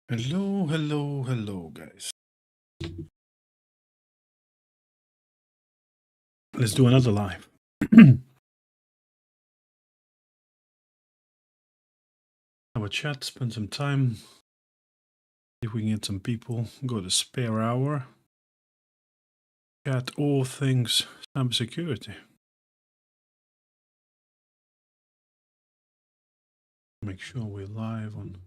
Hello, guys. Let's do another live. Have a chat, spend some time. See if we can get some people. Go to spare hour. Chat all things cybersecurity. Make sure we're live on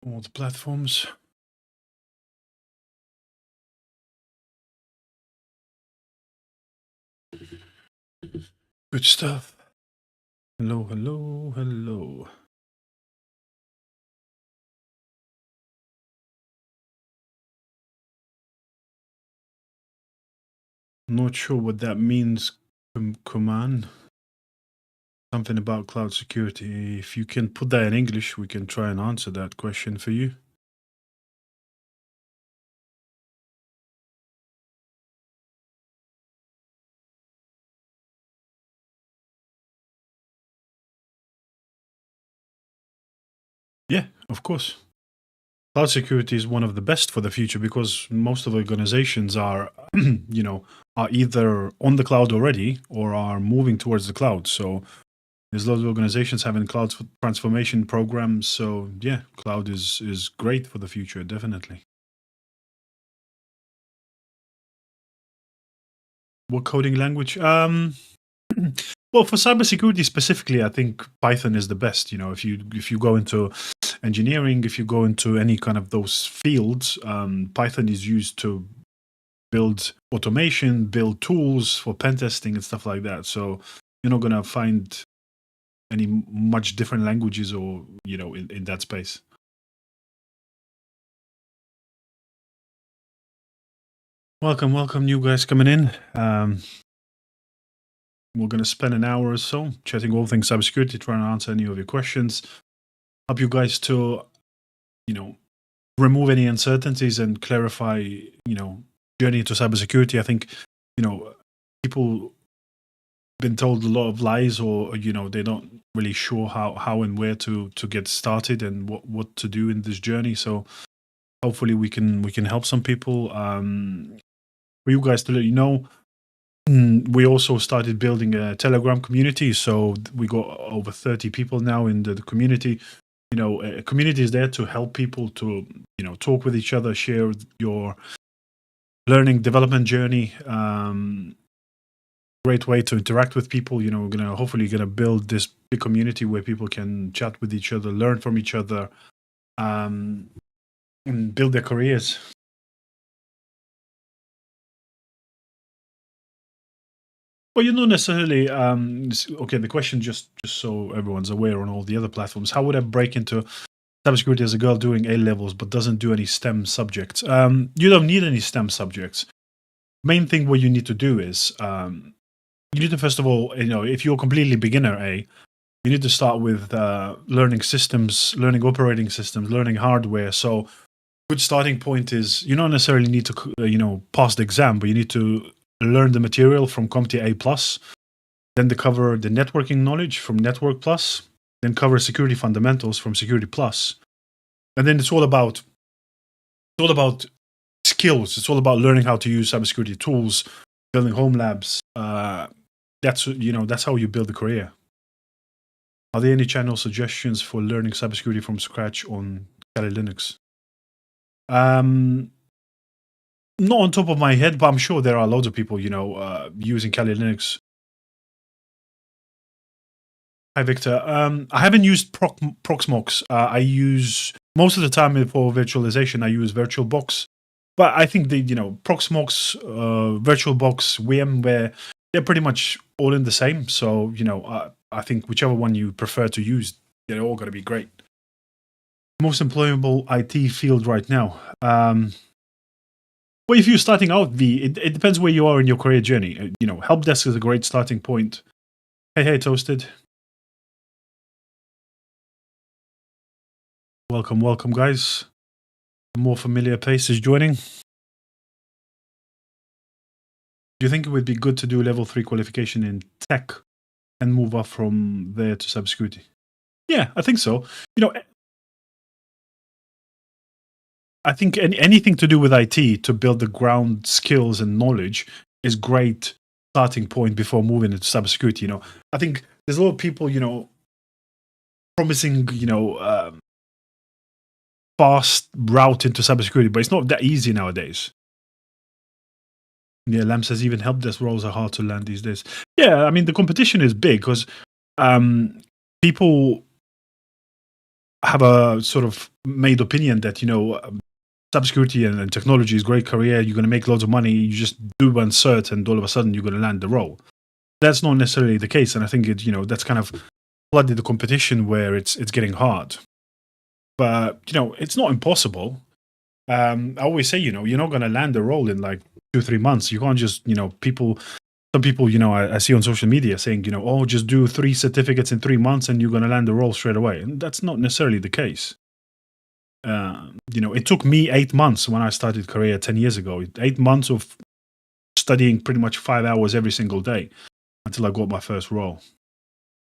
all the platforms. Good stuff. Hello. Not sure what that means, Kuman. Something about cloud security. If you can put that in English, we can try and answer that question for you. Yeah, of course. Cloud security is one of the best for the future because most of the organizations are, are either on the cloud already or are moving towards the cloud. So there's lots of organizations having cloud transformation programs. So yeah, cloud is great for the future, definitely. What coding language? Well, for cybersecurity specifically, I think Python is the best. If you go into engineering, if you go into any kind of those fields, Python is used to build automation, build tools for pen testing and stuff like that. So you're not gonna find any much different languages or in that space. Welcome, new guys coming in. We're going to spend an hour or so chatting all things cybersecurity, trying to answer any of your questions, help you guys to, remove any uncertainties and clarify, journey into cybersecurity. I think, people been told a lot of lies, or they're not really sure how and where to get started and what to do in this journey. So hopefully we can help some people. For you guys to let you know, we also started building a Telegram community. So we got over 30 people now in the community. A community is there to help people to, talk with each other, share your learning development journey. Great way to interact with people. We're hopefully gonna build this big community where people can chat with each other, learn from each other, and build their careers. Well, you're not necessarily okay. The question, just so everyone's aware on all the other platforms, how would I break into cybersecurity as a girl doing A levels but doesn't do any STEM subjects? You don't need any STEM subjects. Main thing what you need to do is you need to, first of all, if you're completely beginner A, you need to start with learning systems, learning operating systems, learning hardware. So good starting point is you don't necessarily need to pass the exam, but you need to learn the material from CompTIA A+, then they cover the networking knowledge from Network Plus, then cover security fundamentals from Security Plus, and then it's all about skills. It's all about learning how to use cybersecurity tools, building home labs. That's how you build a career. Are there any channel suggestions for learning cybersecurity from scratch on Kali Linux? Not on top of my head, but I'm sure there are loads of people, using Kali Linux. Hi, Victor. I haven't used Proxmox. I use, most of the time for virtualization, I use VirtualBox. But I think Proxmox, VirtualBox, VMware, they're pretty much all in the same. So, I think whichever one you prefer to use, they're all going to be great. Most employable IT field right now. Well, if you're starting out, it depends where you are in your career journey. Help desk is a great starting point. Hey, Toasted. Welcome, guys. More familiar faces joining. Do you think it would be good to do level 3 qualification in tech and move up from there to cybersecurity? Yeah, I think so. I think anything to do with IT to build the ground skills and knowledge is great starting point before moving into cybersecurity. I think there's a lot of people, promising, fast route into cybersecurity, but it's not that easy nowadays. Yeah, Lam says even help desk roles are hard to land these days. Yeah, I mean the competition is big because people have a sort of made opinion that cybersecurity and technology is a great career. You're going to make loads of money. You just do one cert, and all of a sudden you're going to land the role. That's not necessarily the case, and I think that's kind of flooded the competition where it's getting hard. But it's not impossible. I always say you're not going to land a role in like 2-3 months. You can't just some people I see on social media saying oh, just do 3 certificates in 3 months and you're going to land a role straight away, and that's not necessarily the case. It took me 8 months when I started career 10 years ago. 8 months of studying pretty much 5 hours every single day until I got my first role.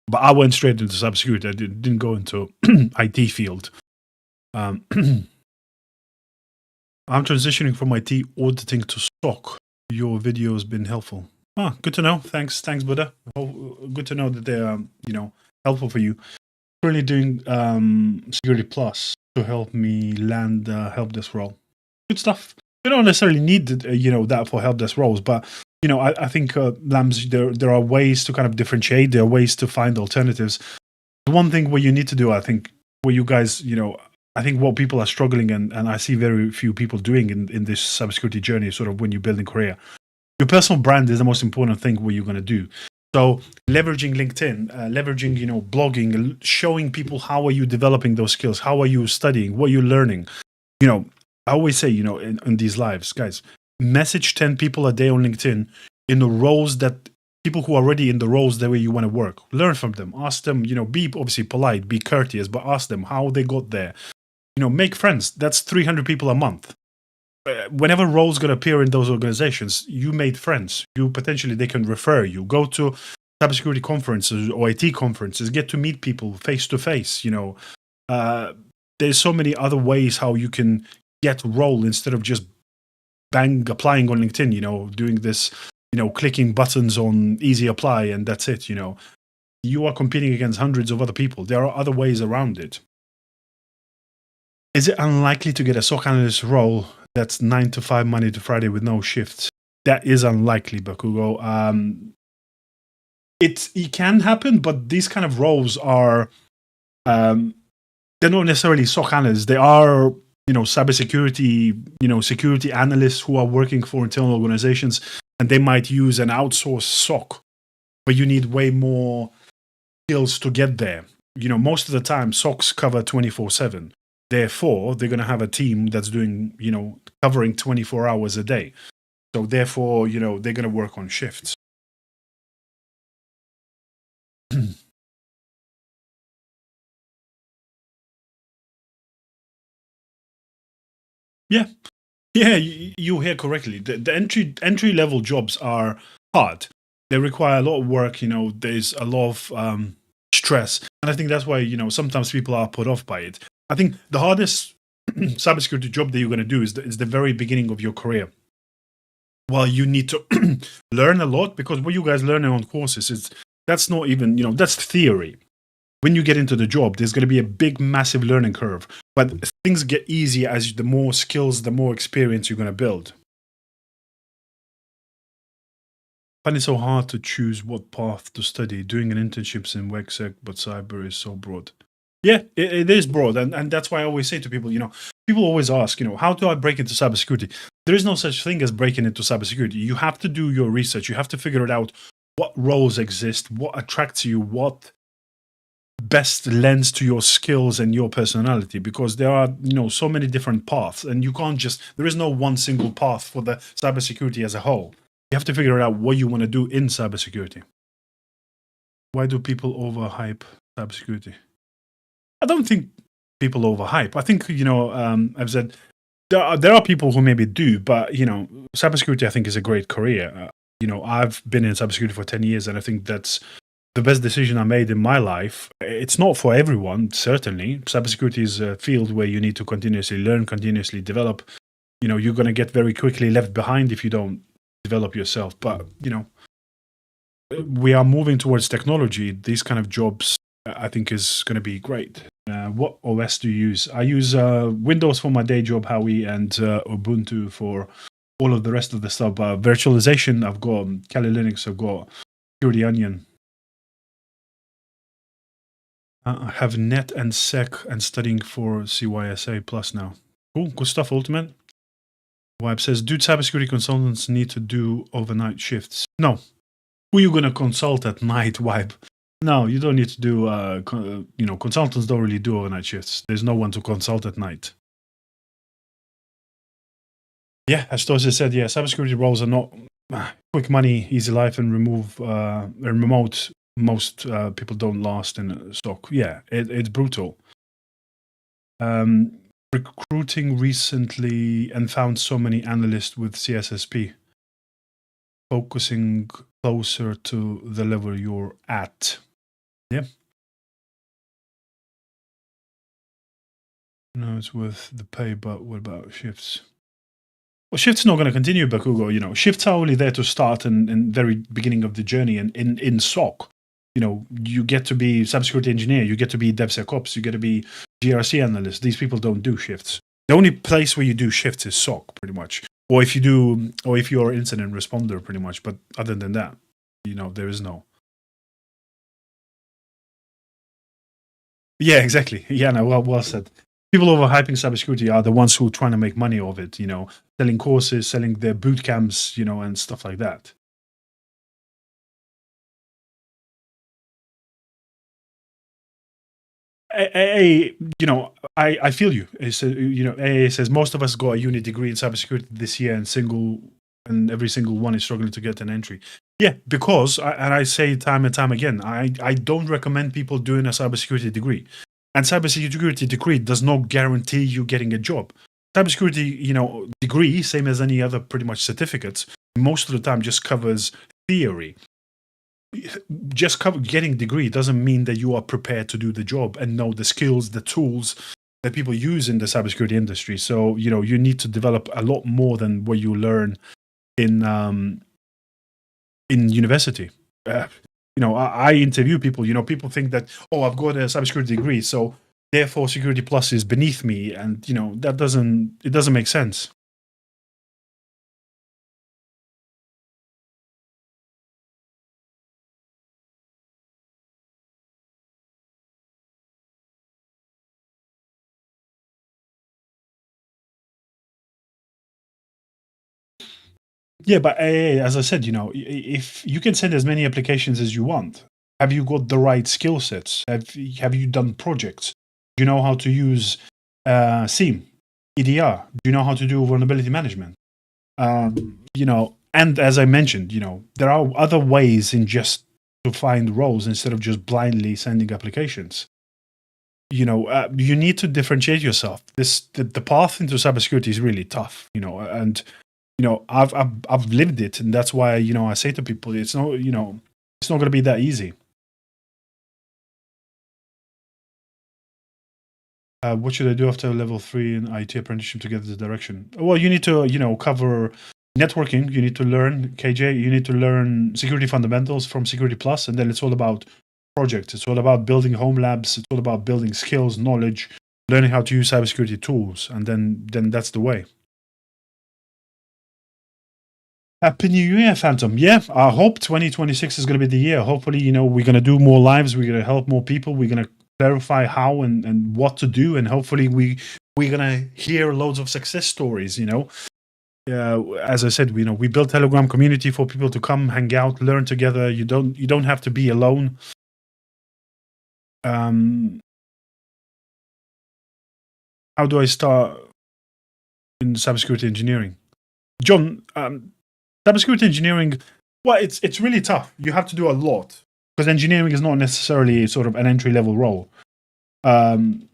But I went straight into cybersecurity. I didn't go into IT field. I'm transitioning from IT auditing to SOC. Your video has been helpful. Good to know. Thanks, Buddha. Good to know that they're helpful for you. Currently doing Security Plus to help me land help desk role. Good stuff. You don't necessarily need that for help desk roles, but I think Lambs, there are ways to kind of differentiate. There are ways to find alternatives. The one thing where you need to do, I think, where you guys, I think what people are struggling and I see very few people doing in this cybersecurity journey, sort of when you're building career, your personal brand is the most important thing what you're going to do. So leveraging LinkedIn, leveraging, blogging, showing people how are you developing those skills? How are you studying? What are you learning? I always say, in these lives, guys, message 10 people a day on LinkedIn in the roles that people who are already in the roles that way you want to work. Learn from them. Ask them, be obviously polite, be courteous, but ask them how they got there. Make friends. That's 300 people a month. Whenever roles going to appear in those organizations, you made friends. They can refer you. Go to cybersecurity conferences or IT conferences. Get to meet people face to face. There's so many other ways how you can get role instead of just applying on LinkedIn. Doing this, clicking buttons on easy apply and that's it. You are competing against hundreds of other people. There are other ways around it. Is it unlikely to get a SOC analyst role that's 9 to 5 Monday to Friday with no shifts? That is unlikely, Bakugo. It can happen, but these kind of roles are they're not necessarily SOC analysts. They are cybersecurity security analysts who are working for internal organizations, and they might use an outsourced SOC, but you need way more skills to get there. Most of the time SOCs cover 24/7. Therefore, they're going to have a team that's doing, covering 24 hours a day. So therefore, they're going to work on shifts. Yeah. Yeah, you hear correctly. The entry level jobs are hard. They require a lot of work, there's a lot of stress. And I think that's why, sometimes people are put off by it. I think the hardest cybersecurity job that you're going to do is the very beginning of your career. Well, you need to learn a lot, because what you guys learning on courses that's not even, that's theory. When you get into the job, there's going to be a big, massive learning curve. But things get easier as the more skills, the more experience you're going to build. I find it so hard to choose what path to study. Doing an internships in WegSec, but cyber is so broad. Yeah, it is broad, and that's why I always say to people, people always ask, how do I break into cybersecurity? There is no such thing as breaking into cybersecurity. You have to do your research. You have to figure it out, what roles exist, what attracts you, what best lends to your skills and your personality, because there are, so many different paths, and you can't there is no one single path for the cybersecurity as a whole. You have to figure out what you want to do in cybersecurity. Why do people overhype cybersecurity? I don't think people overhype. I think, I've said there are people who maybe do, but, cybersecurity, I think, is a great career. I've been in cybersecurity for 10 years, and I think that's the best decision I made in my life. It's not for everyone, certainly. Cybersecurity is a field where you need to continuously learn, continuously develop. You're going to get very quickly left behind if you don't develop yourself. But, we are moving towards technology. These kind of jobs, I think, is going to be great. What OS do you use? I use Windows for my day job, Howie, and Ubuntu for all of the rest of the stuff. Virtualization, I've got Kali Linux, I've got Security Onion. I have net and sec and studying for CYSA plus now. Cool, good stuff, Ultimate. Vibe says, do cybersecurity consultants need to do overnight shifts? No. Who are you going to consult at night, Vibe? No, you don't need to do, consultants don't really do overnight shifts. There's no one to consult at night. Yeah, as Tosi said, yeah, cybersecurity roles are not quick money, easy life, and remote. Most people don't last in stock. Yeah, it's brutal. Recruiting recently and found so many analysts with CSSP. Focusing closer to the level you're at. Yeah. No, it's worth the pay, but what about shifts? Well, shifts not going to continue, Bakugo. Shifts are only there to start in very beginning of the journey. And in SOC, you get to be cybersecurity engineer, you get to be DevSecOps, you get to be GRC analyst. These people don't do shifts. The only place where you do shifts is SOC, pretty much. Or if you're incident responder, pretty much. But other than that, there is no. Yeah, exactly. Yeah, no, well said. People overhyping cybersecurity are the ones who are trying to make money of it, selling courses, selling their boot camps, and stuff like that. I feel you. It's, AA says most of us got a uni degree in cybersecurity this year, and every single one is struggling to get an entry. Yeah, because, and I say time and time again, I don't recommend people doing a cybersecurity degree. And cybersecurity degree does not guarantee you getting a job. Cybersecurity, degree, same as any other pretty much certificates, most of the time just covers theory. Just getting degree doesn't mean that you are prepared to do the job and know the skills, the tools that people use in the cybersecurity industry. So, you need to develop a lot more than what you learn in university. I interview people, people think that, I've got a cybersecurity degree, so therefore Security Plus is beneath me. And, it doesn't make sense. Yeah, but as I said, if you can send as many applications as you want, have you got the right skill sets? Have you done projects? Do you know how to use SIEM, EDR? Do you know how to do vulnerability management? And as I mentioned, there are other ways in just to find roles instead of just blindly sending applications. You need to differentiate yourself. The path into cybersecurity is really tough, and I've lived it, and that's why I say to people, it's not going to be that easy. What should I do after level 3 in IT apprenticeship to get this direction? Well, you need to cover networking. You need to learn KJ. You need to learn security fundamentals from Security Plus, and then it's all about projects. It's all about building home labs. It's all about building skills, knowledge, learning how to use cybersecurity tools, and then that's the way. Happy New Year, Phantom. Yeah, I hope 2026 is going to be the year. Hopefully, we're going to do more lives. We're going to help more people. We're going to clarify how and what to do. And hopefully we're going to hear loads of success stories, as I said, we built Telegram community for people to come, hang out, learn together. You don't have to be alone. How do I start in cybersecurity engineering? John, cybersecurity engineering, well, it's really tough. You have to do a lot because engineering is not necessarily sort of an entry-level role. You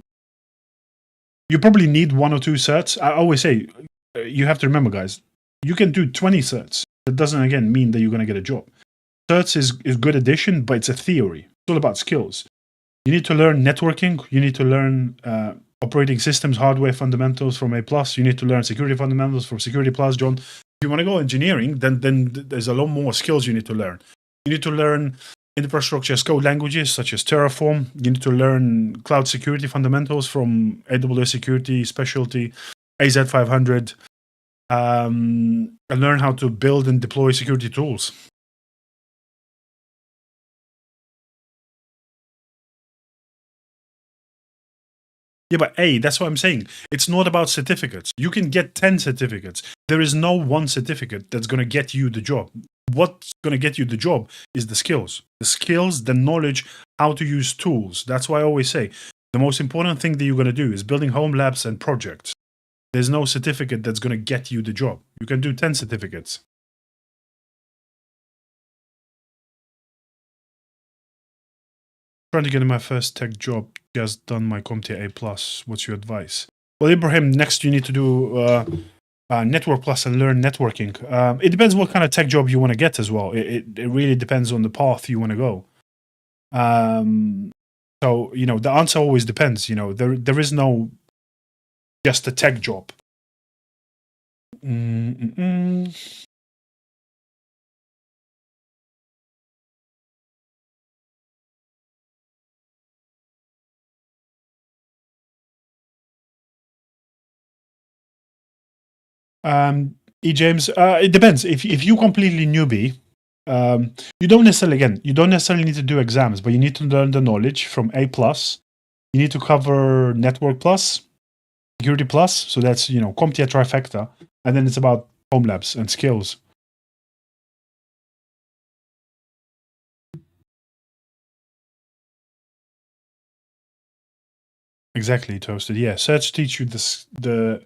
probably need 1 or 2 certs. I always say, you have to remember, guys, you can do 20 certs. That doesn't, again, mean that you're going to get a job. certs is good addition, but it's a theory. It's all about skills. You need to learn networking. You need to learn operating systems, hardware fundamentals from A+. You need to learn security fundamentals from Security+. John, if you want to go engineering, then there's a lot more skills you need to learn. You need to learn infrastructure as code languages such as Terraform. You need to learn cloud security fundamentals from AWS Security Specialty, AZ500, and learn how to build and deploy security tools. Yeah, but that's what I'm saying. It's not about certificates. You can get 10 certificates. There is no one certificate that's going to get you the job. What's going to get you the job is the skills. The skills, the knowledge, how to use tools. That's why I always say the most important thing that you're going to do is building home labs and projects. There's no certificate that's going to get you the job. You can do 10 certificates. Trying to get my first tech job, just done my CompTIA A+. What's your advice? Well, Ibrahim, next you need to do Network Plus and learn networking. It depends what kind of tech job you want to get as well. It really depends on the path you want to go. So, the answer always depends. There is no just a tech job. James, it depends. If you completely newbie, you don't necessarily need to do exams, but you need to learn the knowledge from A+. You need to cover Network Plus, Security Plus. So that's CompTIA trifecta, and then it's about home labs and skills. Exactly, Toasted. Yeah, certs teach you the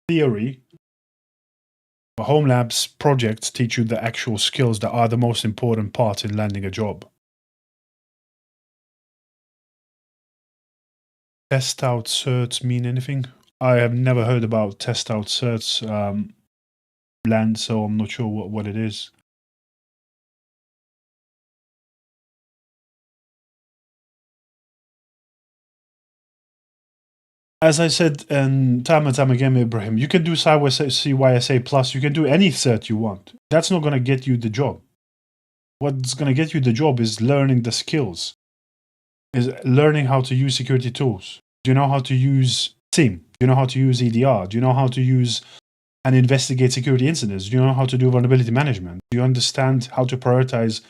theory. But home labs projects teach you the actual skills that are the most important part in landing a job. Test out certs mean anything? I have never heard about test out certs land, so I'm not sure what it is. As I said, and time again, Ibrahim, you can do CYSA plus, you can do any cert you want. That's not going to get you the job. What's going to get you the job is learning the skills, is learning how to use security tools. Do you know how to use SIEM? Do you know how to use EDR? Do you know how to use and investigate security incidents? Do you know how to do vulnerability management? Do you understand how to prioritize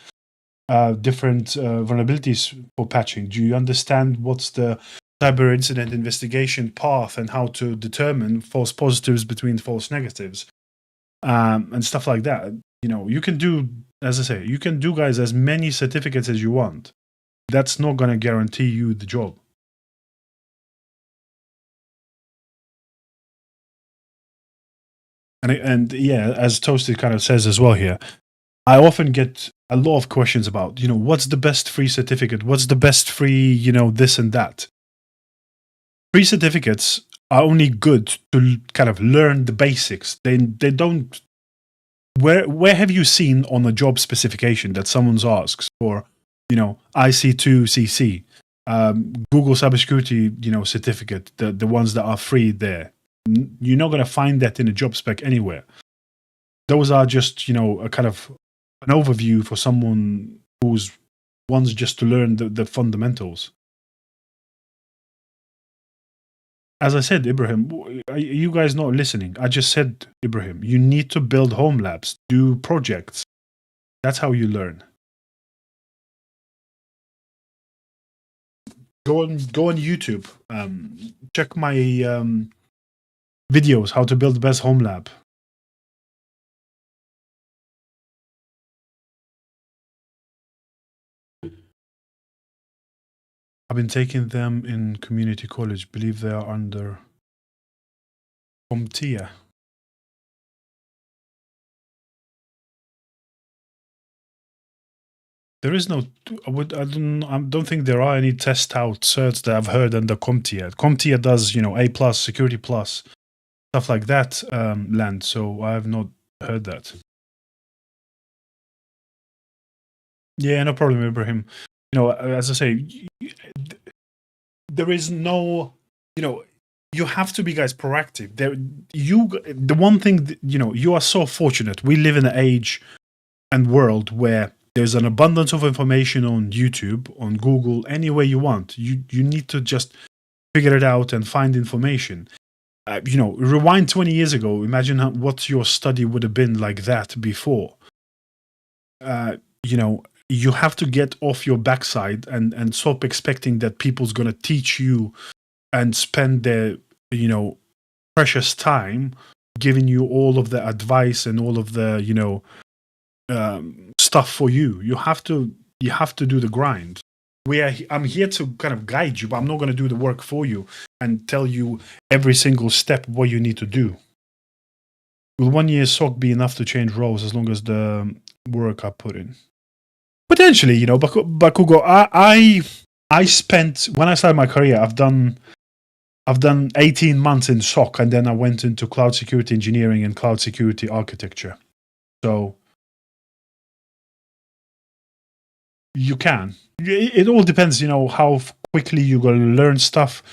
different vulnerabilities for patching? Do you understand what's the cyber incident investigation path and how to determine false positives between false negatives and stuff like that? You can do, as I say, you can do, guys, as many certificates as you want. That's not going to guarantee you the job. And yeah, as Toasted kind of says as well here, I often get a lot of questions about, what's the best free certificate? What's the best free, this and that? Free certificates are only good to kind of learn the basics. They don't. Where have you seen on a job specification that someone's asks for, IC2CC, Google Cybersecurity, certificate, the ones that are free there? You're not going to find that in a job spec anywhere. Those are just, a kind of an overview for someone who's wants just to learn the fundamentals. As I said, Ibrahim, are you guys not listening? I just said, Ibrahim, you need to build home labs, do projects. That's how you learn. Go on YouTube. Check my videos, how to build the best home lab. I've been taking them in community college. Believe they are under CompTIA. There is no. I don't think there are any test out certs that I've heard under CompTIA. CompTIA does, A+, Security Plus, stuff like that land. So I have not heard that. Yeah, no problem, Ibrahim. As I say, there is no, you have to be, guys, proactive. The one thing you are so fortunate. We live in an age and world where there's an abundance of information on YouTube, on Google, anywhere you want. You need to just figure it out and find information. Rewind 20 years ago. Imagine what your study would have been like that before. You have to get off your backside and stop expecting that people's going to teach you and spend their, precious time giving you all of the advice and all of the, stuff for you. You have to do the grind. I'm here to kind of guide you, but I'm not going to do the work for you and tell you every single step what you need to do. Will 1 year SOC be enough to change roles as long as the work I put in? Potentially, Bakugo, I spent, when I started my career, I've done 18 months in SOC, and then I went into cloud security engineering and cloud security architecture. So you can. It all depends, how quickly you're going to learn stuff,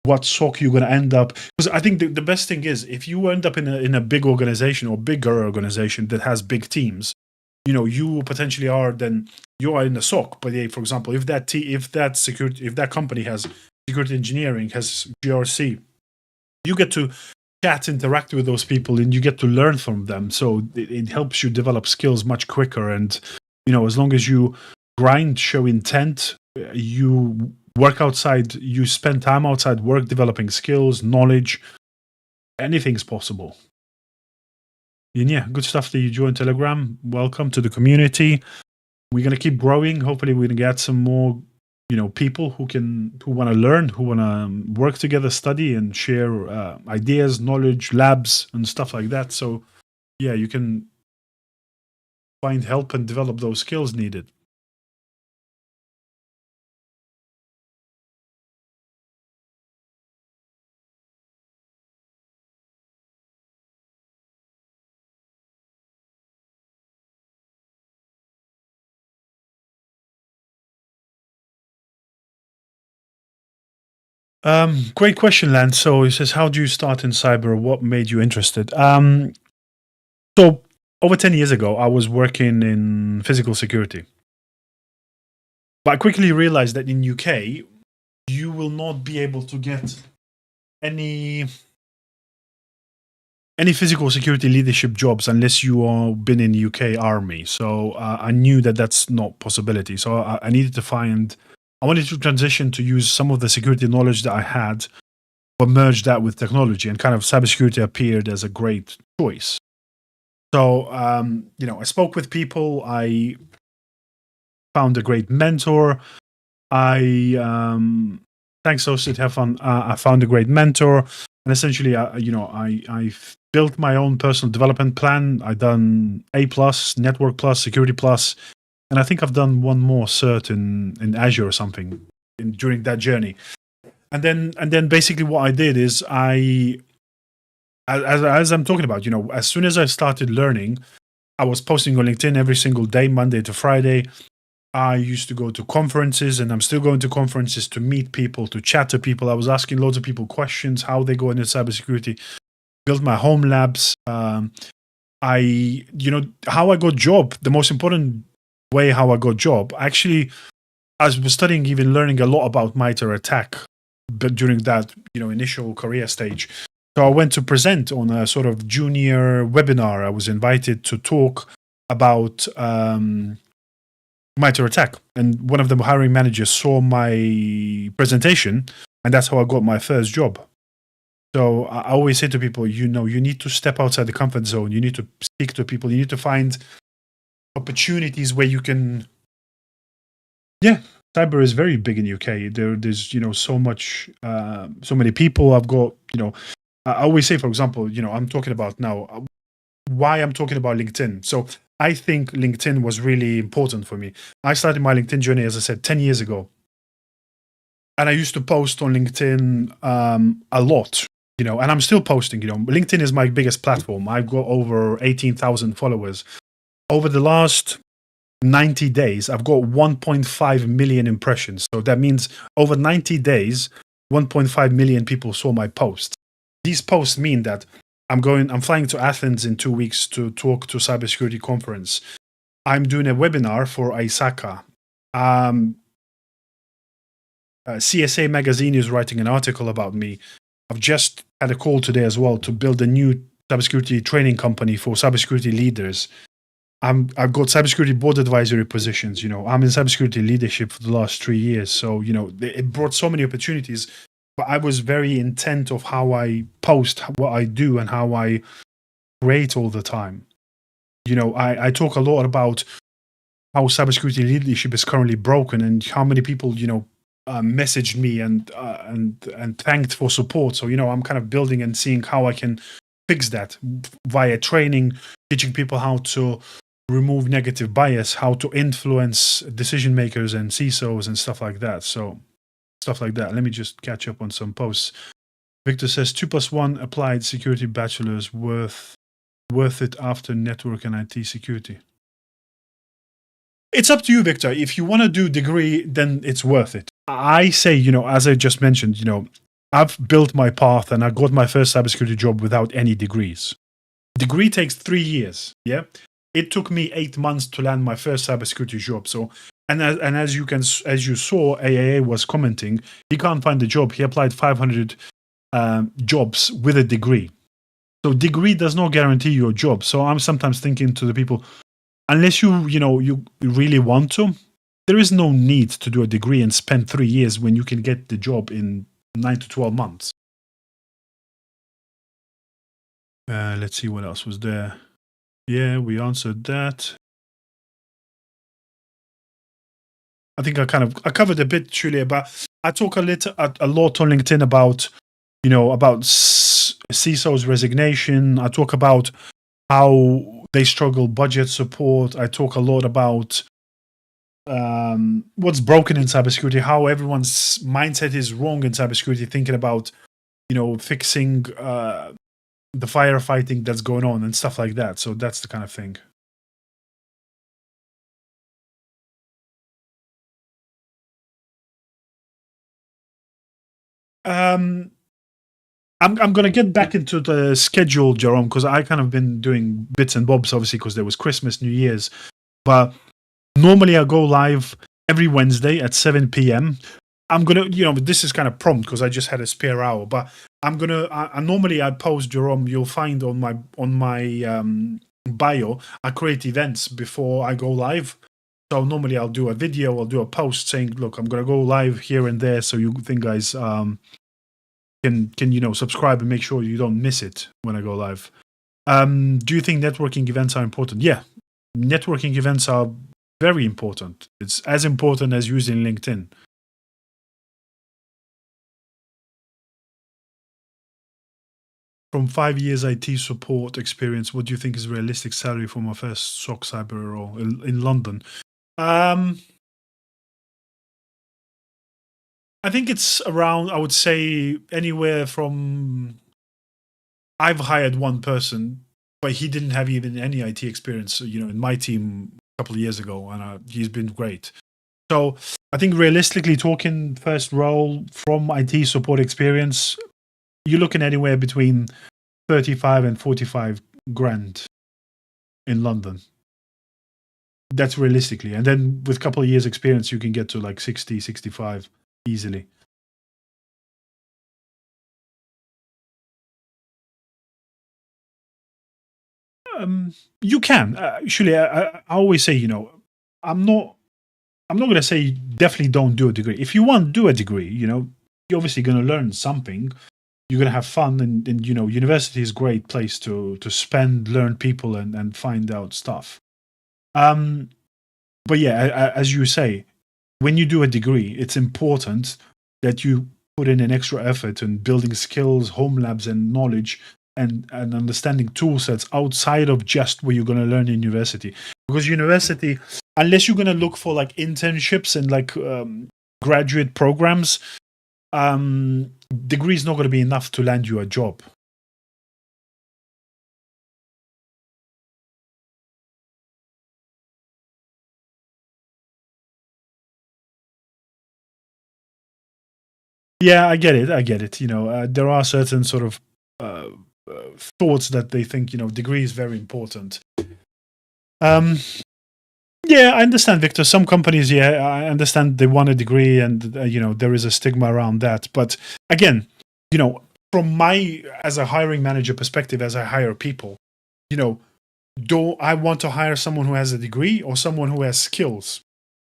what SOC you're going to end up. Because I think the best thing is, if you end up in a big organization or bigger organization that has big teams, you potentially you are in the SOC. But for example, if that company has security engineering, has GRC, you get to chat, interact with those people, and you get to learn from them. So it helps you develop skills much quicker. And as long as you grind, show intent, you work outside, you spend time outside work developing skills, knowledge, anything's possible. And yeah, good stuff that you joined Telegram. Welcome to the community. We're going to keep growing. Hopefully we're going to get some more people who want to learn, who want to work together, study, and share ideas, knowledge, labs, and stuff like that. So yeah, you can find help and develop those skills needed. Great question, Lance. So he says, how do you start in cyber? What made you interested? So over 10 years ago, I was working in physical security. But I quickly realized that in UK, you will not be able to get any physical security leadership jobs unless you have been in UK Army. So I knew that that's not possibility. So I needed to I wanted to transition to use some of the security knowledge that I had, but merge that with technology, and kind of cybersecurity appeared as a great choice. So, I spoke with people. I found a great mentor. Thanks, Osid, have fun. I found a great mentor, and essentially, I built my own personal development plan. I done A+, Network Plus, Security Plus, and I think I've done one more cert in Azure or something during that journey. And then basically what I did is as I'm talking about, as soon as I started learning, I was posting on LinkedIn every single day, Monday to Friday. I used to go to conferences, and I'm still going to conferences to meet people, to chat to people. I was asking loads of people questions, how they go into cybersecurity, built my home labs. How I got job, the most important way how I got job. Actually, I was studying, even learning a lot about att&ck, but during that initial career stage. So I went to present on a sort of junior webinar. I was invited to talk about att&ck, and one of the hiring managers saw my presentation, and that's how I got my first job. So I always say to people, you need to step outside the comfort zone. You need to speak to people. You need to find opportunities where you can. Yeah, cyber is very big in UK. There's so much, so many people. I've got I always say, for example, I'm talking about now why I'm talking about LinkedIn. So I think LinkedIn was really important for me. I started my LinkedIn journey, as I said, 10 years ago, and I used to post on LinkedIn a lot. And I'm still posting. LinkedIn is my biggest platform. I've got over 18,000 followers. Over the last 90 days, I've got 1.5 million impressions. So that means over 90 days, 1.5 million people saw my post. These posts mean that I'm flying to Athens in 2 weeks to talk to cybersecurity conference. I'm doing a webinar for att&ck. CSA magazine is writing an article about me. I've just had a call today as well to build a new cybersecurity training company for cybersecurity leaders. I've got cybersecurity board advisory positions. I'm in cybersecurity leadership for the last 3 years. So, it brought so many opportunities, but I was very intent of how I post, what I do, and how I create all the time. I talk a lot about how cybersecurity leadership is currently broken and how many people, messaged me and thanked for support. So, I'm kind of building and seeing how I can fix that via training, teaching people how to remove negative bias, how to influence decision makers and CISOs and stuff like that. So stuff like that. Let me just catch up on some posts. Victor says 2+1 applied security bachelor's worth it after network and IT security. It's up to you, Victor. If you want to do degree, then it's worth it. I say, as I just mentioned, I've built my path and I got my first cybersecurity job without any degrees. Degree takes 3 years. Yeah. It took me 8 months to land my first cybersecurity job. So, as you saw, AAA was commenting, he can't find a job. He applied 500 jobs with a degree. So degree does not guarantee you a job. So I'm sometimes thinking to the people, unless you really want to, there is no need to do a degree and spend 3 years when you can get the job in 9 to 12 months. Let's see what else was there. Yeah, we answered that. I think I covered a bit, Julia, but I talk a lot on LinkedIn about, about CISO's resignation. I talk about how they struggle budget support. I talk a lot about what's broken in cybersecurity, how everyone's mindset is wrong in cybersecurity, thinking about, fixing the firefighting that's going on and stuff like that. So that's the kind of thing. I'm going to get back into the schedule, Jerome, because I kind of been doing bits and bobs, obviously, because there was Christmas, New Year's. But normally I go live every Wednesday at 7 p.m. I'm going to, this is kind of prompt because I just had a spare hour, but I'm going to, normally I post, Jerome, you'll find on my bio, I create events before I go live. So normally I'll do a video, I'll do a post saying, look, I'm going to go live here and there. So you think guys can subscribe and make sure you don't miss it when I go live. Do you think networking events are important? Yeah, networking events are very important. It's as important as using LinkedIn. From 5 years IT support experience, what do you think is realistic salary for my first SOC cyber role in London? I think it's around, I would say, anywhere from... I've hired one person, but he didn't have even any IT experience, in my team a couple of years ago, and he's been great. So I think realistically talking, first role from IT support experience, you're looking anywhere between 35 and 45 grand in London. That's realistically. And then with a couple of years experience, you can get to like 60, 65 easily. You can. Actually, I always say, I'm not going to say definitely don't do a degree. If you want to do a degree, you're obviously going to learn something. You're going to have fun, and university is a great place to spend, learn people, and find out stuff. But yeah, as you say, when you do a degree, it's important that you put in an extra effort in building skills, home labs, and knowledge, and understanding tool sets outside of just what you're going to learn in university. Because university, unless you're going to look for like internships and like graduate programs, degree is not going to be enough to land you a job. Yeah, I get it. I get it. There are certain sort of uh, thoughts that they think, degree is very important. Um, yeah, I understand, Victor. Some companies, yeah, I understand they want a degree, and there is a stigma around that. But again, from my as a hiring manager perspective, as I hire people, do I want to hire someone who has a degree or someone who has skills?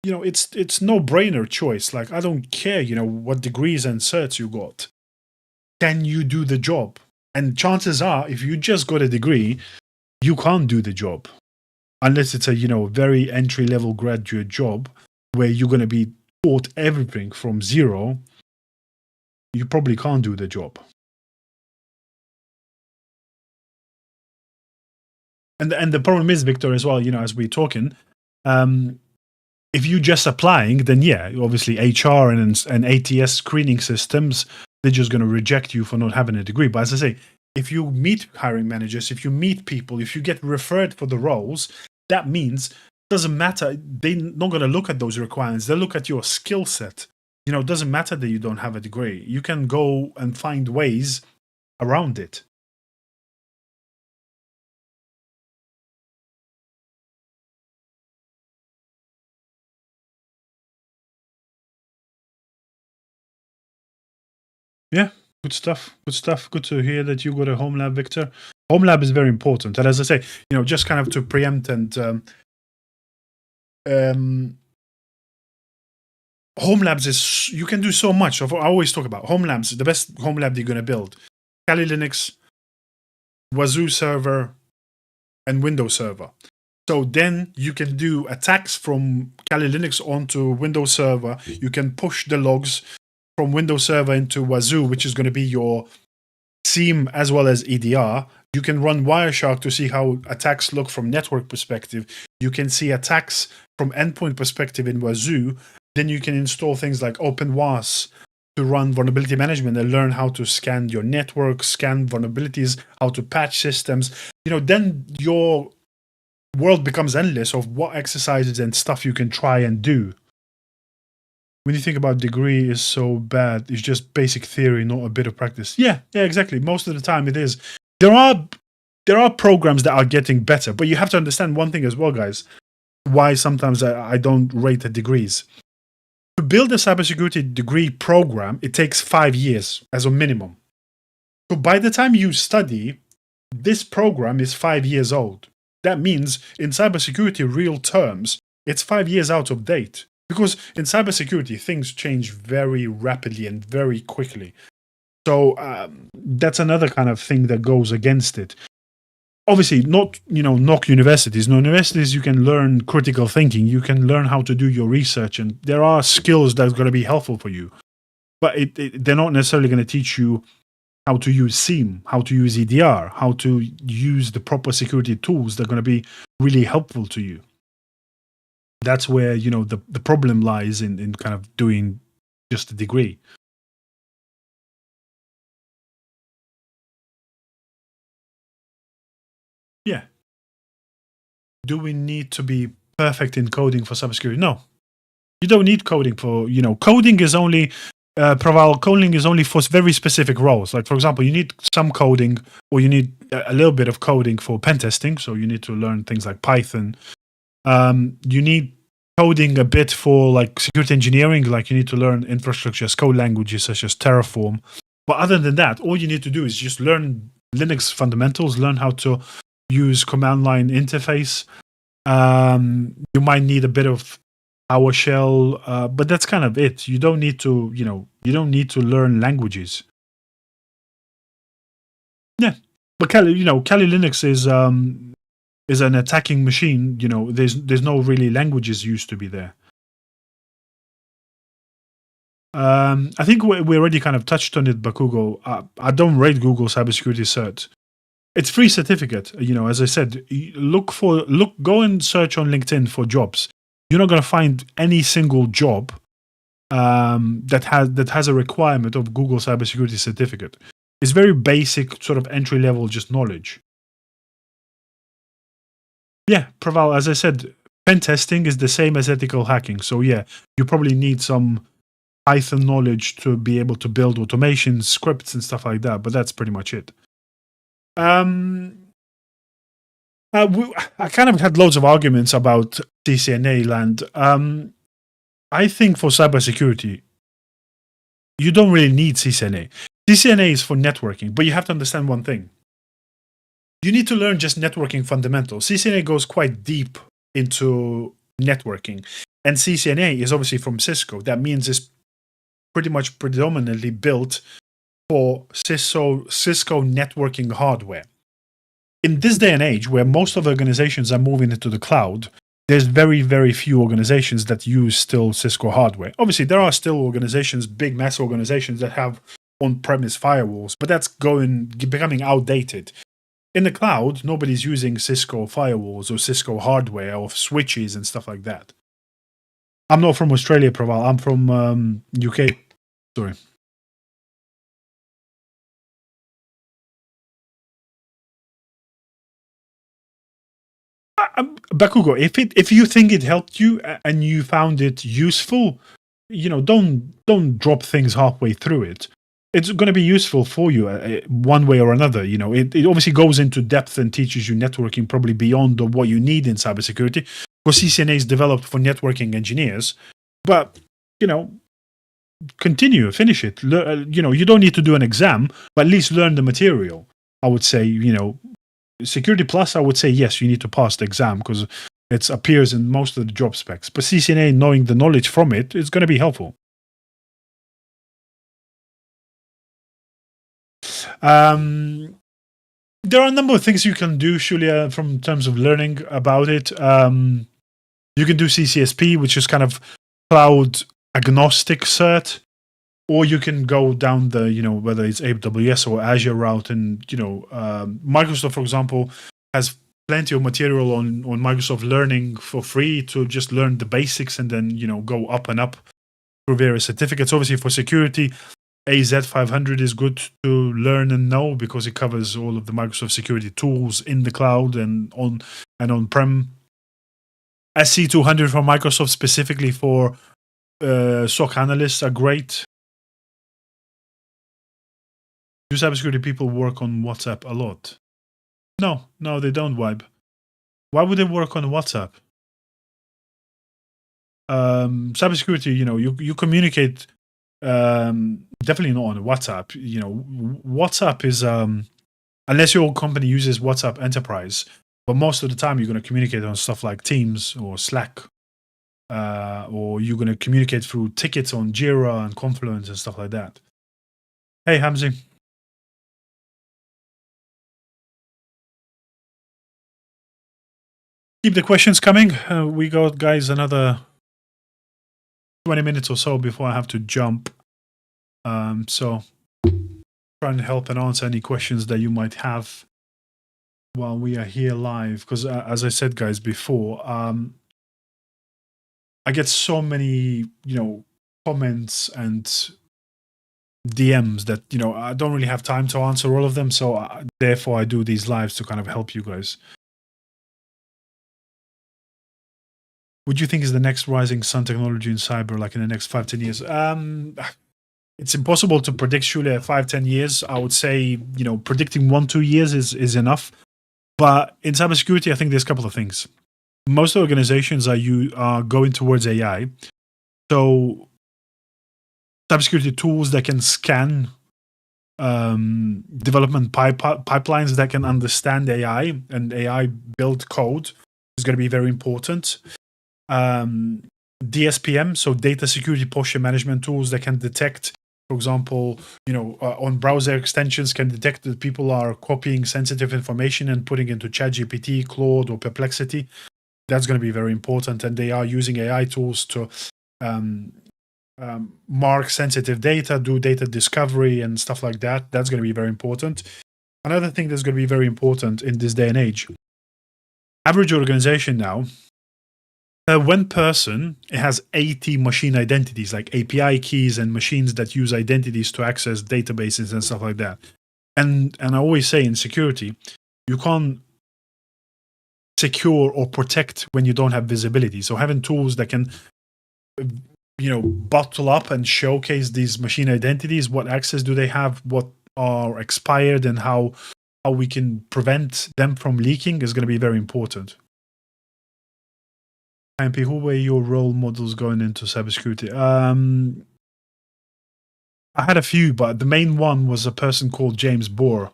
It's no brainer choice. Like, I don't care, what degrees and certs you got. Can you do the job? And chances are, if you just got a degree, you can't do the job unless it's a very entry level graduate job where you're going to be taught everything from zero. You probably can't do the job. And the problem is, Victor, as well, as we're talking, if you're just applying, then yeah, obviously HR and ATS screening systems, they're just going to reject you for not having a degree. But as I say, if you meet hiring managers, if you meet people, if you get referred for the roles, that means it doesn't matter. They're not going to look at those requirements. They'll look at your skill set. It doesn't matter that you don't have a degree. You can go and find ways around it. Yeah, good stuff. Good stuff. Good to hear that you got a home lab, Victor. Home lab is very important. And as I say, just kind of to preempt and home labs is, you can do so much. I always talk about home labs. The best home lab you're going to build: Kali Linux, Wazoo server, and Windows server. So then you can do attacks from Kali Linux onto Windows server. You can push the logs from Windows server into Wazoo, which is going to be your SIEM as well as EDR. You can run Wireshark to see how attacks look from network perspective. You can see attacks from endpoint perspective in Wazoo. Then you can install things like OpenWAS to run vulnerability management and learn how to scan your network, scan vulnerabilities, how to patch systems. Then your world becomes endless of what exercises and stuff you can try and do. When you think about degree is so bad, it's just basic theory, not a bit of practice. Yeah, exactly. Most of the time it is. There are programs that are getting better, but you have to understand one thing as well, guys. Why sometimes I don't rate the degrees. To build a cybersecurity degree program, it takes 5 years as a minimum. So by the time you study, this program is 5 years old. That means in cybersecurity real terms, it's 5 years out of date. Because in cybersecurity, things change very rapidly and very quickly. So that's another kind of thing that goes against it. Obviously, not knock universities. No, universities, you can learn critical thinking. You can learn how to do your research, and there are skills that's going to be helpful for you. But they're not necessarily going to teach you how to use SIEM, how to use EDR, how to use the proper security tools that are going to be really helpful to you. That's where the problem lies in kind of doing just a degree. Yeah. Do we need to be perfect in coding for cybersecurity? No. You don't need coding for, coding is only coding is only for very specific roles. Like, for example, you need some coding, or you need a little bit of coding for pen testing. So you need to learn things like Python. You need coding a bit for like security engineering. Like, you need to learn infrastructure as code languages such as Terraform. But other than that, all you need to do is just learn Linux fundamentals, learn how to use command line interface. You might need a bit of PowerShell, but that's kind of it. You don't need to, you don't need to learn languages. Yeah, but Kali Linux is an attacking machine. There's no really languages used to be there. I think we already kind of touched on it, but Google, I don't rate Google cybersecurity cert. It's free certificate. As I said, go and search on LinkedIn for jobs. You're not going to find any single job that has a requirement of Google cybersecurity certificate. It's very basic, sort of entry level, just knowledge. Yeah, Praval, as I said, pen testing is the same as ethical hacking. So yeah, you probably need some Python knowledge to be able to build automation scripts and stuff like that. But that's pretty much it. I kind of had loads of arguments about CCNA land. I think for cybersecurity, you don't really need CCNA. CCNA is for networking, but you have to understand one thing. You need to learn just networking fundamentals. CCNA goes quite deep into networking. And CCNA is obviously from Cisco. That means it's pretty much predominantly built for Cisco networking hardware. In this day and age, where most of organizations are moving into the cloud, there's very, very few organizations that use still Cisco hardware. Obviously, there are still organizations, big mass organizations that have on-premise firewalls, but that's becoming outdated. In the cloud, nobody's using Cisco firewalls or Cisco hardware or switches and stuff like that. I'm not from Australia, Praval. I'm from UK. Sorry. Bakugo, if you think it helped you and you found it useful, don't drop things halfway through it. It's going to be useful for you one way or another. It obviously goes into depth and teaches you networking probably beyond what you need in cybersecurity. Because CCNA is developed for networking engineers, but continue, finish it. You don't need to do an exam, but at least learn the material. I would say, Security Plus, I would say, yes, you need to pass the exam because it appears in most of the job specs. But CCNA, knowing the knowledge from it, is going to be helpful. There are a number of things you can do, Julia, from terms of learning about it. You can do CCSP, which is kind of cloud agnostic cert, or you can go down the, whether it's AWS or Azure route. And, Microsoft, for example, has plenty of material on Microsoft Learning for free to just learn the basics and then, go up and up through various certificates. Obviously, for security, AZ500 is good to learn and know because it covers all of the Microsoft security tools in the cloud and on-prem. SC200 from Microsoft specifically for SOC analysts are great. Do cybersecurity people work on WhatsApp a lot? No, they don't, Vibe. Why would they work on WhatsApp? Cybersecurity, you communicate, definitely not on WhatsApp. WhatsApp is, unless your company uses WhatsApp Enterprise, but most of the time you're going to communicate on stuff like Teams or Slack, or you're going to communicate through tickets on Jira and Confluence and stuff like that. Hey, Hamzi. Keep the questions coming. We got, guys, another 20 minutes or so before I have to jump. So try and help and answer any questions that you might have while we are here live. Because as I said, guys, before, I get so many, comments and DMs that, I don't really have time to answer all of them. So therefore I do these lives to kind of help you guys. Would you think is the next rising sun technology in cyber, like in the next 5-10 years? It's impossible to predict, surely, at 5-10 years. I would say, predicting 1-2 years is enough. But in cybersecurity, I think there's a couple of things. Most organizations are going towards AI. So cybersecurity tools that can scan development pipelines that can understand AI and AI build code is going to be very important. DSPM, so data security posture management tools that can detect, for example, on browser extensions can detect that people are copying sensitive information and putting into ChatGPT, Claude, or Perplexity. That's going to be very important. And they are using AI tools to mark sensitive data, do data discovery and stuff like that. That's going to be very important. Another thing that's going to be very important in this day and age, average organization now, one person, it has 80 machine identities, like API keys and machines that use identities to access databases and stuff like that. And I always say in security, you can't secure or protect when you don't have visibility. So having tools that can bottle up and showcase these machine identities. What access do they have? What are expired, and how we can prevent them from leaking is going to be very important. MP, who were your role models going into cybersecurity? I had a few, but the main one was a person called James Bohr.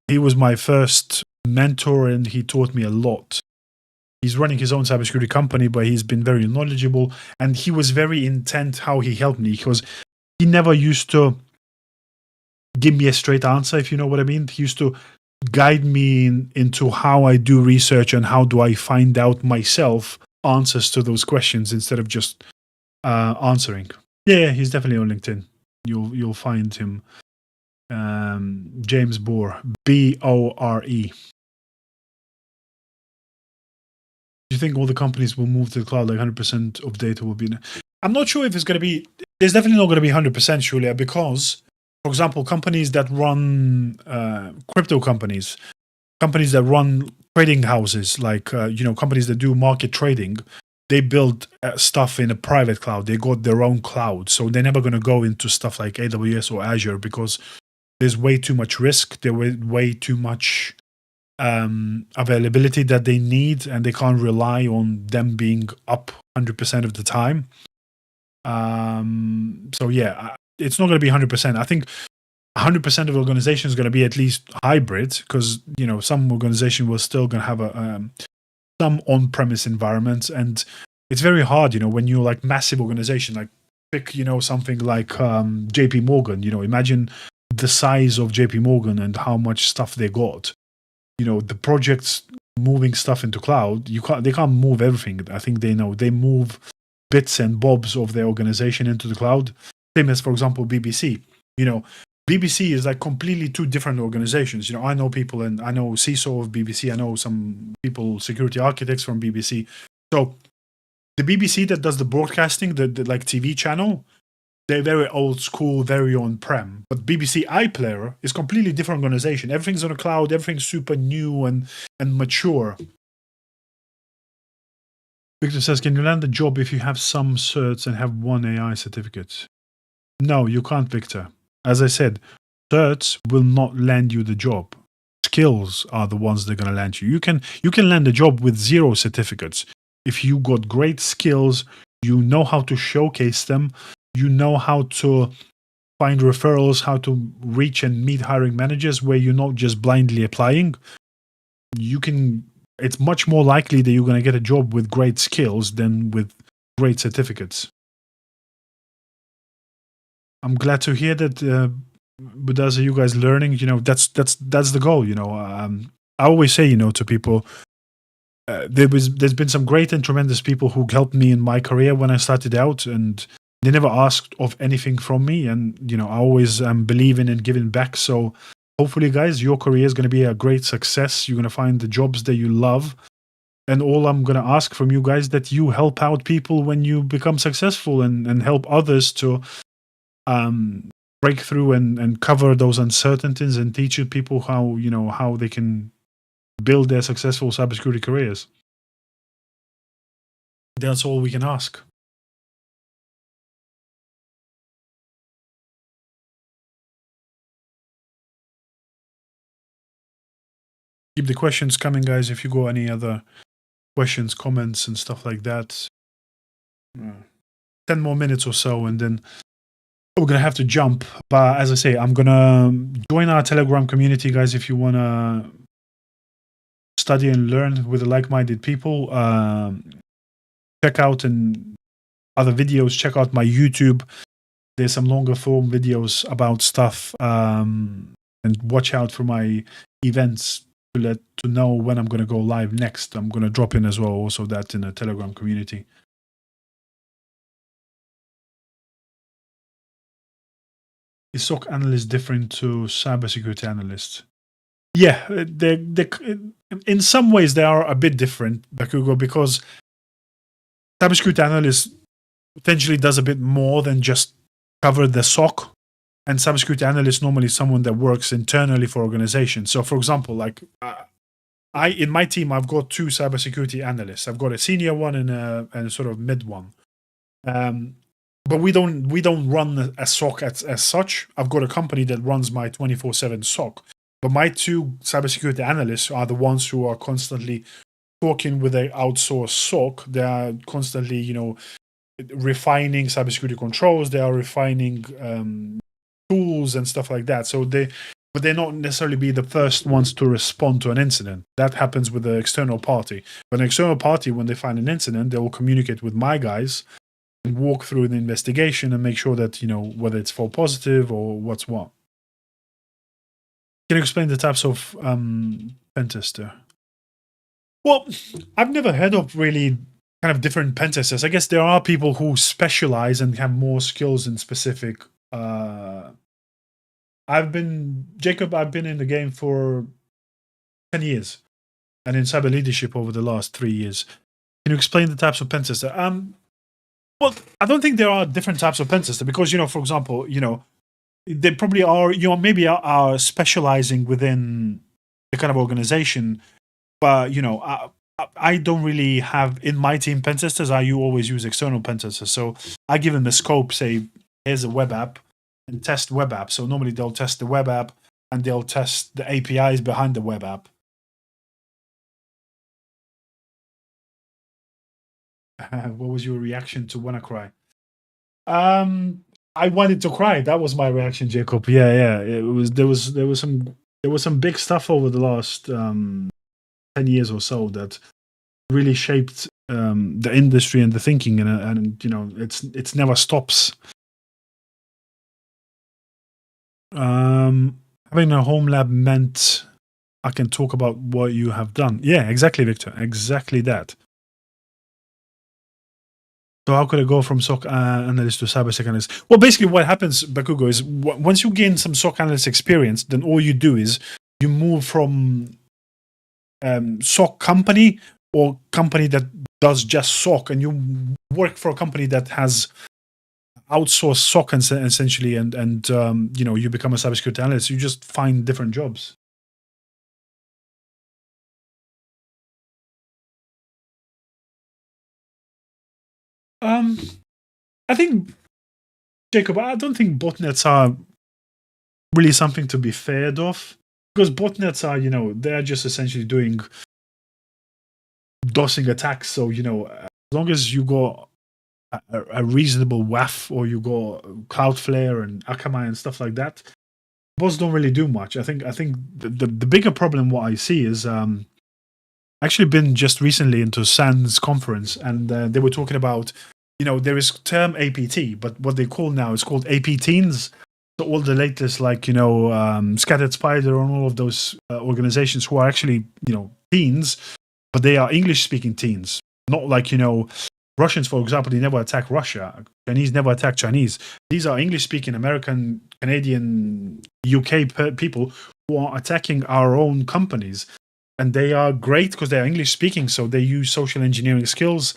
He was my first mentor, and he taught me a lot. He's running his own cybersecurity company, but he's been very knowledgeable, and he was very intent how he helped me, because he never used to give me a straight answer, if you know what I mean. He used to guide me into how I do research and how do I find out myself answers to those questions instead of just answering. Yeah, he's definitely on LinkedIn. You'll find him. James Bohr, Bore. Do you think all the companies will move to the cloud? Like 100% of data will be? I'm not sure if it's going to be. There's definitely not going to be 100%, Julia, because, for example, companies that run crypto companies that run trading houses, like companies that do market trading, they build stuff in a private cloud. They got their own cloud, so they're never going to go into stuff like AWS or Azure, because there's way too much risk. There's way too much availability that they need, and they can't rely on them being up 100% of the time. So yeah, it's not going to be 100%. I think 100% of organizations is going to be at least hybrid, because some organization will still going to have some on-premise environments, and it's very hard. When you're like massive organization, like pick something like JP Morgan. Imagine the size of JP Morgan and how much stuff they got. The projects moving stuff into cloud, they can't move everything. I think they know they move bits and bobs of their organization into the cloud. Same as, for example, BBC. BBC is like completely two different organizations. I know people, and I know CISO of BBC. I know some people, security architects from BBC. So the BBC that does the broadcasting, the like TV channel, they're very old school, very on-prem. But BBC iPlayer is completely different organization. Everything's on the cloud. Everything's super new and mature. Victor says, can you land a job if you have some certs and have one AI certificate? No, you can't, Victor. As I said, certs will not land you the job. Skills are the ones that are going to land you. You can land a job with 0 certificates. If you got great skills, you know how to showcase them, you know how to find referrals, how to reach and meet hiring managers where you're not just blindly applying, it's much more likely that you're going to get a job with great skills than with great certificates. I'm glad to hear that, but as you guys learning, that's the goal. I always say, to people, there's been some great and tremendous people who helped me in my career when I started out, and they never asked of anything from me. And I always am believing in giving back. So hopefully, guys, your career is going to be a great success. You're going to find the jobs that you love. And all I'm going to ask from you guys, that you help out people when you become successful, and help others to break through and cover those uncertainties, and teach people how they can build their successful cybersecurity careers. That's all we can ask. Keep the questions coming, guys. If you got any other questions, comments, and stuff like that. 10 more minutes or so, and then we're going to have to jump. But as I say, I'm going to join our Telegram community, guys, if you want to study and learn with like-minded people. Check out other videos. Check out my YouTube. There's some longer form videos about stuff. And watch out for my events to know when I'm going to go live next. I'm going to drop in as well also that in the Telegram community. Is SOC analyst different to cybersecurity analyst? Yeah, they in some ways they are a bit different, Bakugo, because cybersecurity analyst potentially does a bit more than just cover the SOC. And cybersecurity analyst normally is someone that works internally for organizations. So, for example, like in my team, I've got 2 cybersecurity analysts. I've got a senior one and a sort of mid one. But we don't run a SOC as such. I've got a company that runs my 24/7 SOC, but my two cybersecurity analysts are the ones who are constantly talking with a outsourced SOC. They are constantly, refining cybersecurity controls. They are refining tools and stuff like that. But they're not necessarily be the first ones to respond to an incident. That happens with the external party. But an external party, when they find an incident, they will communicate with my guys and walk through the investigation and make sure that, whether it's false positive or what's what. Can you explain the types of pen tester? Well, I've never heard of really kind of different pen testers. I guess there are people who specialize and have more skills in specific. I've been in the game for 10 years and in cyber leadership over the last 3 years. Can you explain the types of pen tester? Well, I don't think there are different types of pen tester because, for example, they probably are, maybe are specializing within the kind of organization. But, I don't really have in my team pen testers. I always use external pen testers. So I give them the scope, say, here's a web app and test web app. So normally they'll test the web app and they'll test the APIs behind the web app. What was your reaction to Wanna Cry? I wanted to cry. That was my reaction, Jacob. Yeah. There was some big stuff over the last 10 years or so that really shaped the industry and the thinking, and it's never stops. Having a home lab meant I can talk about what you have done. Yeah, exactly, Victor. Exactly that. So how could I go from SOC analyst to cybersec analyst? Well, basically what happens, Bakugo, is once you gain some SOC analyst experience, then all you do is you move from SOC company or company that does just SOC, and you work for a company that has outsourced SOC essentially, and you become a cybersecurity analyst. You just find different jobs. I think, Jacob, I don't think botnets are really something to be feared of, because botnets are, they're just essentially doing DOSing attacks. So, as long as you got a reasonable WAF, or you got Cloudflare and Akamai and stuff like that, bots don't really do much. I think the bigger problem what I see is actually been just recently into SANS conference, and they were talking about, there is term APT, but what they call now is called AP teens. So all the latest, like, Scattered Spider and all of those organizations who are actually, teens, but they are English-speaking teens. Not like, Russians, for example, they never attack Russia. Chinese never attack Chinese. These are English-speaking American, Canadian, UK people who are attacking our own companies. And they are great because they are English-speaking, so they use social engineering skills.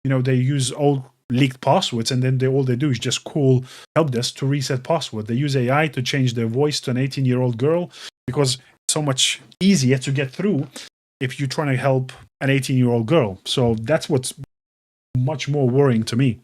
They use old leaked passwords, and then all they do is just call help desk to reset password. They use AI to change their voice to an 18-year-old girl, because it's so much easier to get through if you're trying to help an 18-year-old girl. So that's what's much more worrying to me.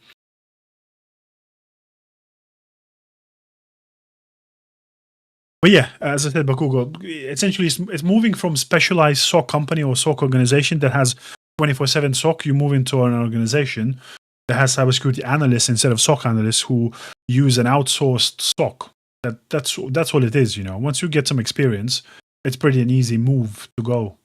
But yeah, as I said, Bakugo, essentially it's moving from specialized SOC company or SOC organization that has 24/7 SOC. You move into an organization that has cybersecurity analysts instead of SOC analysts who use an outsourced SOC. That's all it is. Once you get some experience, it's pretty an easy move to go.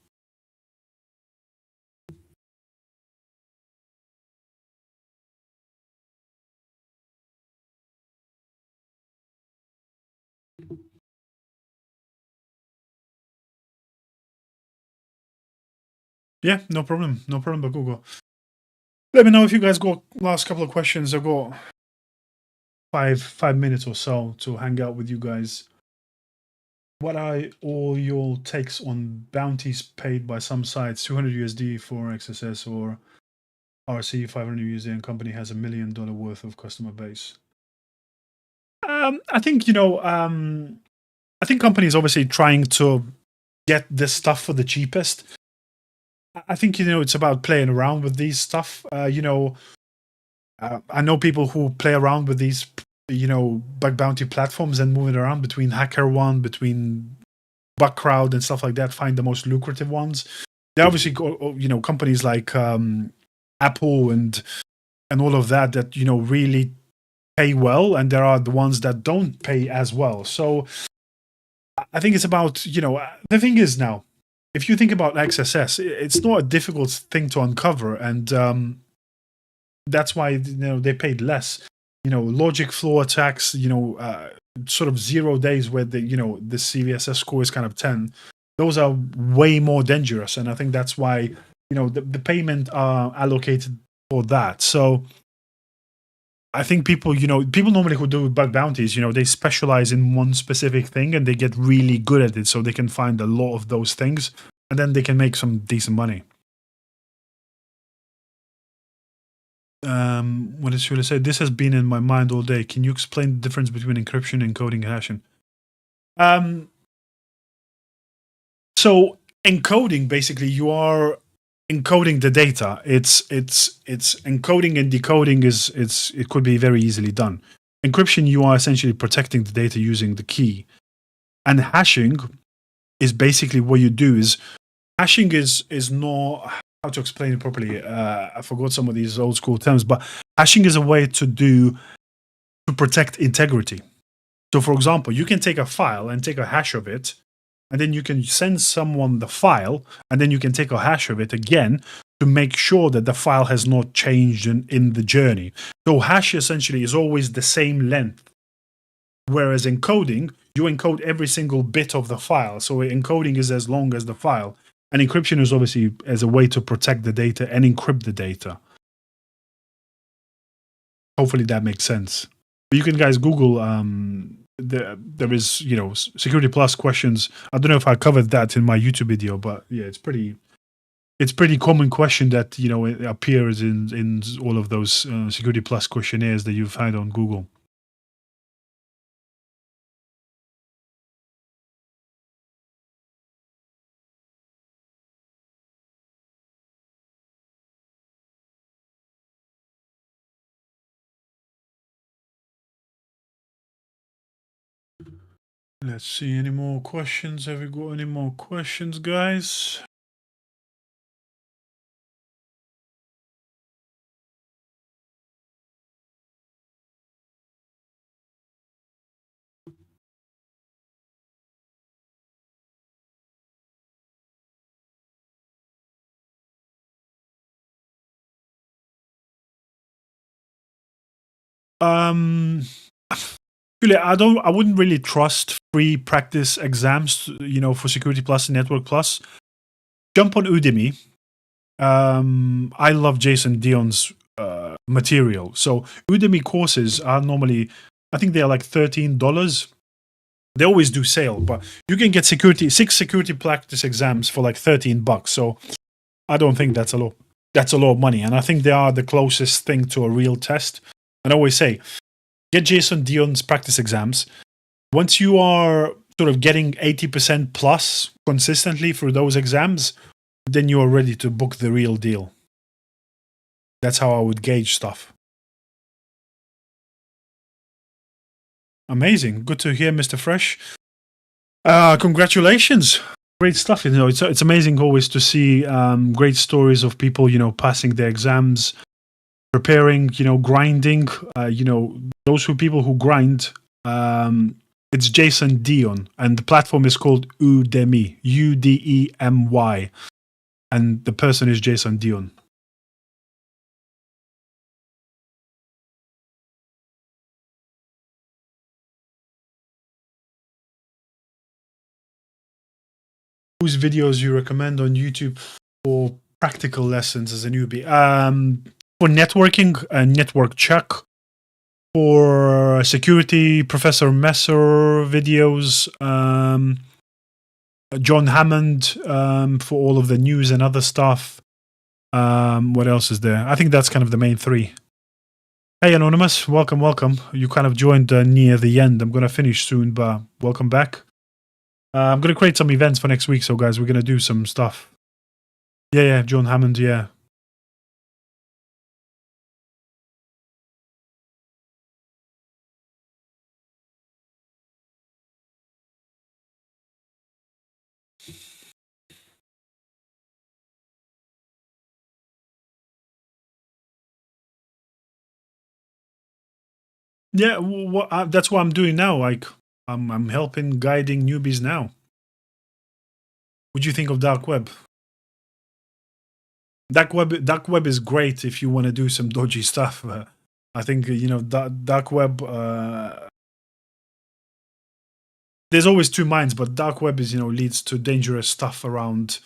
Yeah, no problem, Bakugo. Let me know if you guys got last couple of questions. I've got 5 minutes or so to hang out with you guys. What are all your takes on bounties paid by some sites? 200 USD for XSS or RC 500 USD, and company has $1 million worth of customer base. I think I think companies obviously trying to get this stuff for the cheapest. I think it's about playing around with these stuff. I know people who play around with these, bug bounty platforms and moving around between HackerOne, between Bugcrowd and stuff like that, find the most lucrative ones. There are obviously, companies like Apple and all of that really pay well, and there are the ones that don't pay as well. So I think it's about, the thing is now, if you think about XSS, it's not a difficult thing to uncover, and that's why they paid less. Logic flow attacks, sort of 0 days where the CVSS score is kind of 10. Those are way more dangerous, and I think that's why the payment are allocated for that. So I think people normally who do bug bounties, they specialize in one specific thing and they get really good at it, so they can find a lot of those things, and then they can make some decent money. What is Shula say? This has been in my mind all day. Can you explain the difference between encryption, encoding, and hashing? So encoding, basically, you are encoding the data. It's encoding and decoding it could be very easily done. Encryption, you are essentially protecting the data using the key, and hashing is basically what you do is hashing is not how to explain it properly. I forgot some of these old school terms, but hashing is a way to protect integrity. So, for example, you can take a file and take a hash of it, and then you can send someone the file, and then you can take a hash of it again to make sure that the file has not changed in the journey. So hash essentially is always the same length. Whereas encoding, you encode every single bit of the file. So encoding is as long as the file. And encryption is obviously as a way to protect the data and encrypt the data. Hopefully that makes sense. But you can guys Google there is Security Plus questions. I don't know if I covered that in my YouTube video, but yeah, it's pretty common question that it appears in all of those Security Plus questionnaires that you've had on Google. Let's see, any more questions? Have we got any more questions, guys? Really, I wouldn't really trust free practice exams, for Security Plus and Network Plus. Jump on Udemy. I love Jason Dion's material. So Udemy courses are normally, I think they are like $13. They always do sale, but you can get 6 security practice exams for like $13. So I don't think that's a lot. That's a lot of money, and I think they are the closest thing to a real test. And I always say, get Jason Dion's practice exams. Once you are sort of getting 80% plus consistently through those exams, then you are ready to book the real deal. That's how I would gauge stuff. Amazing. Good to hear, Mr. Fresh. Congratulations. Great stuff. It's amazing always to see great stories of people, passing their exams, preparing, grinding. Those people who grind. It's Jason Dion, and the platform is called Udemy, Udemy, and the person is Jason Dion. Whose videos you recommend on YouTube for practical lessons as a newbie? For networking, Network Check. For security, Professor Messer videos. John Hammond for all of the news and other stuff. What else is there? I think that's kind of the main 3. Hey, Anonymous, welcome. You kind of joined near the end. I'm going to finish soon, but welcome back. I'm going to create some events for next week, so guys, we're going to do some stuff. Yeah, John Hammond, yeah. Yeah, that's what I'm doing now. Like, I'm helping, guiding newbies now. What do you think of dark web? Dark web is great if you want to do some dodgy stuff. I think dark web. There's always two minds, but dark web is leads to dangerous stuff around.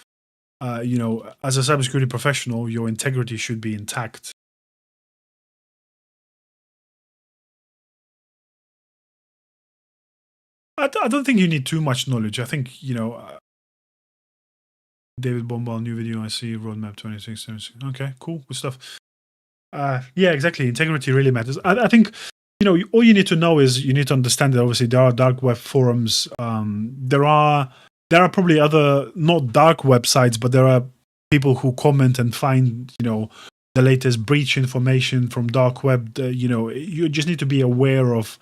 As a cybersecurity professional, your integrity should be intact. I don't think you need too much knowledge. I think David Bombal, new video. I see roadmap 26. Okay, cool, good stuff. Yeah, exactly. Integrity really matters. I think all you need to know is you need to understand that obviously there are dark web forums. There are probably other not dark websites, but there are people who comment and find the latest breach information from dark web. You just need to be aware of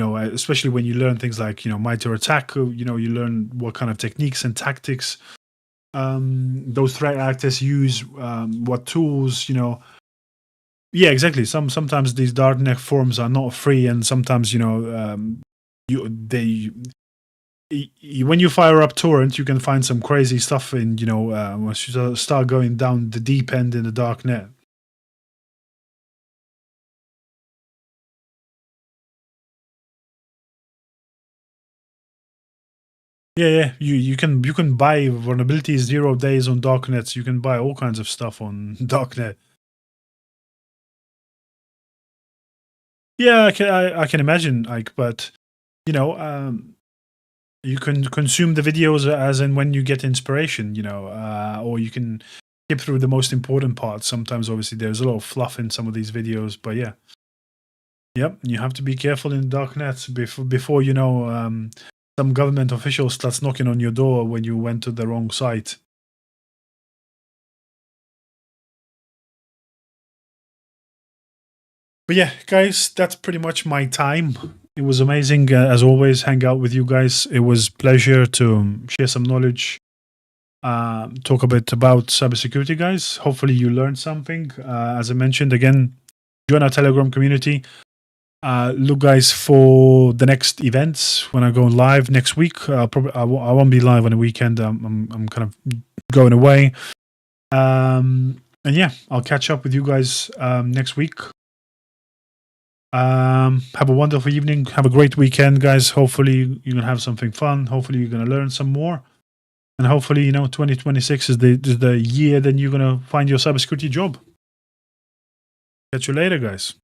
especially when you learn things like MITRE ATT&ck. You learn what kind of techniques and tactics those threat actors use, what tools. Yeah, exactly. Sometimes these darknet forums are not free, and sometimes when you fire up torrent, you can find some crazy stuff in once you start going down the deep end in the darknet. Yeah. You can buy vulnerabilities 0 days on darknets. You can buy all kinds of stuff on darknet. Yeah, I can imagine, like, but you can consume the videos as and when you get inspiration, or you can skip through the most important parts. Sometimes, obviously, there's a lot of fluff in some of these videos, but yeah, yep, you have to be careful in the darknet before some government official starts knocking on your door when you went to the wrong site. But yeah, guys, that's pretty much my time. It was amazing, as always, hang out with you guys. It was pleasure to share some knowledge, talk a bit about cybersecurity, guys. Hopefully you learned something. As I mentioned, again, join our Telegram community. Look, guys, for the next events when I go live next week. I won't be live on the weekend. I'm kind of going away. And yeah, I'll catch up with you guys next week. Have a wonderful evening. Have a great weekend, guys. Hopefully you're gonna have something fun. Hopefully you're gonna learn some more. And hopefully, 2026 is the year that you're gonna find your cybersecurity job. Catch you later, guys.